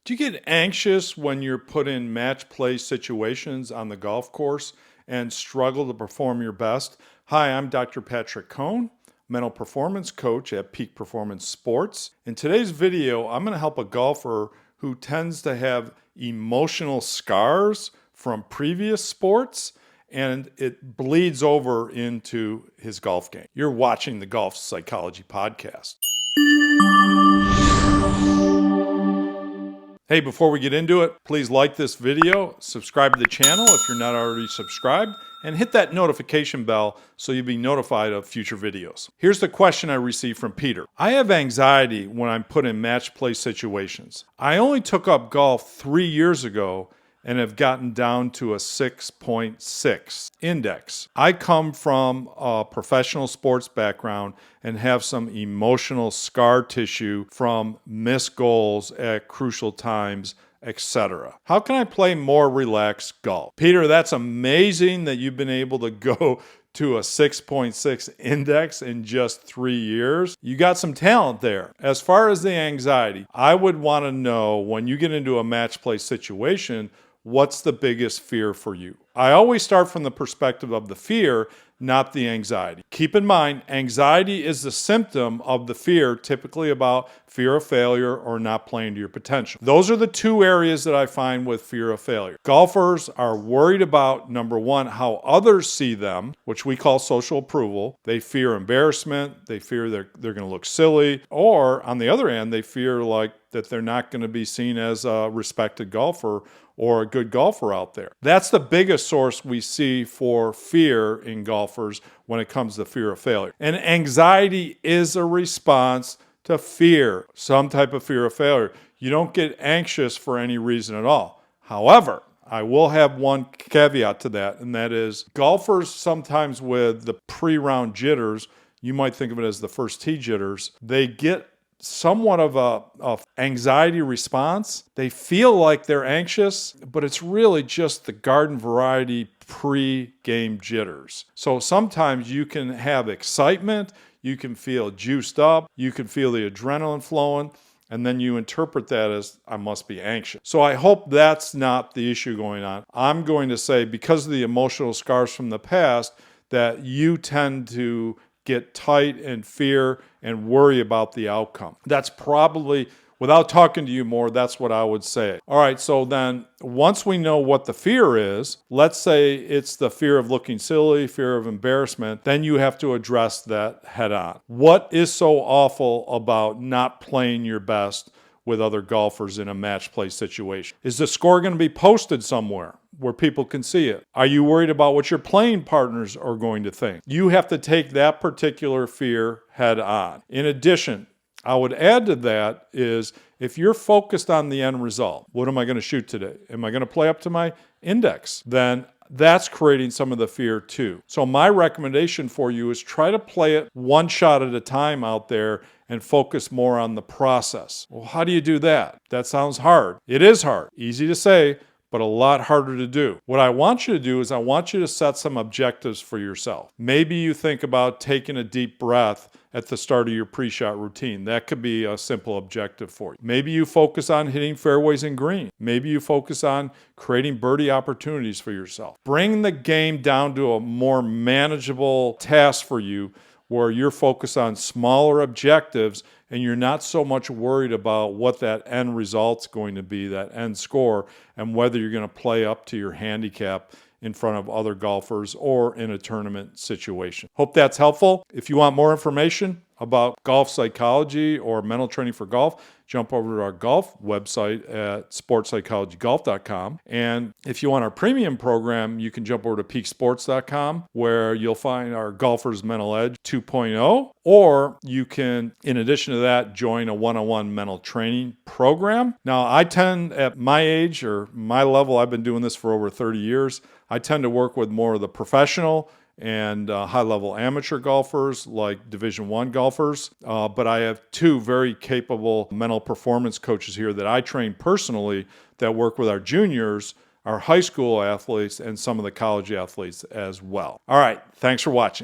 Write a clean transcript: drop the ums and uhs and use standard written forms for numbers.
Do you get anxious when you're put in match play situations on the golf course and struggle to perform your best? Hi, I'm Dr. Patrick Cohn, mental performance coach at Peak Performance Sports. In today's video, I'm going to help a golfer who tends to have emotional scars from previous sports and it bleeds over into his golf game. You're watching the Golf Psychology Podcast. Hey, before we get into it, please like this video, subscribe to the channel if you're not already subscribed, and hit that notification bell so you'll be notified of future videos. Here's the question I received from Peter. I have anxiety when I'm put in match play situations. I only took up golf 3 years ago and have gotten down to a 6.6 index. I come from a professional sports background and have some emotional scar tissue from missed goals at crucial times, etc. How can I play more relaxed golf? Peter, that's amazing that you've been able to go to a 6.6 index in just 3 years. You got some talent there. As far as the anxiety, I would want to know when you get into a match play situation, what's the biggest fear for you? I always start from the perspective of the fear, not the anxiety. Keep in mind, anxiety is the symptom of the fear, typically about fear of failure or not playing to your potential. Those are the two areas that I find with fear of failure. Golfers are worried about, number one, how others see them, which we call social approval. They fear embarrassment. They fear they're going to look silly. Or, on the other hand, they fear that they're not going to be seen as a respected golfer or a good golfer out there. That's the biggest source we see for fear in golfers when it comes to fear of failure. And anxiety is a response to fear, some type of fear of failure. You don't get anxious for any reason at all. However, I will have one caveat to that, and that is golfers sometimes with the pre-round jitters, you might think of it as the first tee jitters, they get somewhat of a anxiety response. They feel like they're anxious, but it's really just the garden variety pre-game jitters. So sometimes you can have excitement, you can feel juiced up, you can feel the adrenaline flowing, and then you interpret that as, I must be anxious. So I hope that's not the issue going on. I'm going to say, because of the emotional scars from the past, that you tend to get tight and fear and worry about the outcome. That's probably, without talking to you more, that's what I would say. All right, so then once we know what the fear is, let's say it's the fear of looking silly, fear of embarrassment, then you have to address that head on. What is so awful about not playing your best with other golfers in a match play situation? Is the score going to be posted somewhere where people can see it? Are you worried about what your playing partners are going to think? You have to take that particular fear head on. In addition, I would add to that is if you're focused on the end result, what am I going to shoot today? Am I going to play up to my index? Then that's creating some of the fear too. So my recommendation for you is try to play it one shot at a time out there and focus more on the process. Well, how do you do that? That sounds hard. It is hard. Easy to say, but a lot harder to do. What I want you to do is I want you to set some objectives for yourself. Maybe you think about taking a deep breath at the start of your pre-shot routine. That could be a simple objective for you. Maybe you focus on hitting fairways and green. Maybe you focus on creating birdie opportunities for yourself. Bring the game down to a more manageable task for you where you're focused on smaller objectives and you're not so much worried about what that end result's going to be, that end score, and whether you're going to play up to your handicap in front of other golfers or in a tournament situation. Hope that's helpful. If you want more information about golf psychology or mental training for golf, jump over to our golf website at sportspsychologygolf.com. And if you want our premium program, you can jump over to peaksports.com, where you'll find our Golfer's Mental Edge 2.0, or you can, in addition to that, join a one-on-one mental training program. Now, I tend, at my age or my level, I've been doing this for over 30 years, I tend to work with more of the professional and high-level amateur golfers like Division I golfers. But I have two very capable mental performance coaches here that I train personally that work with our juniors, our high school athletes, and some of the college athletes as well. All right, thanks for watching.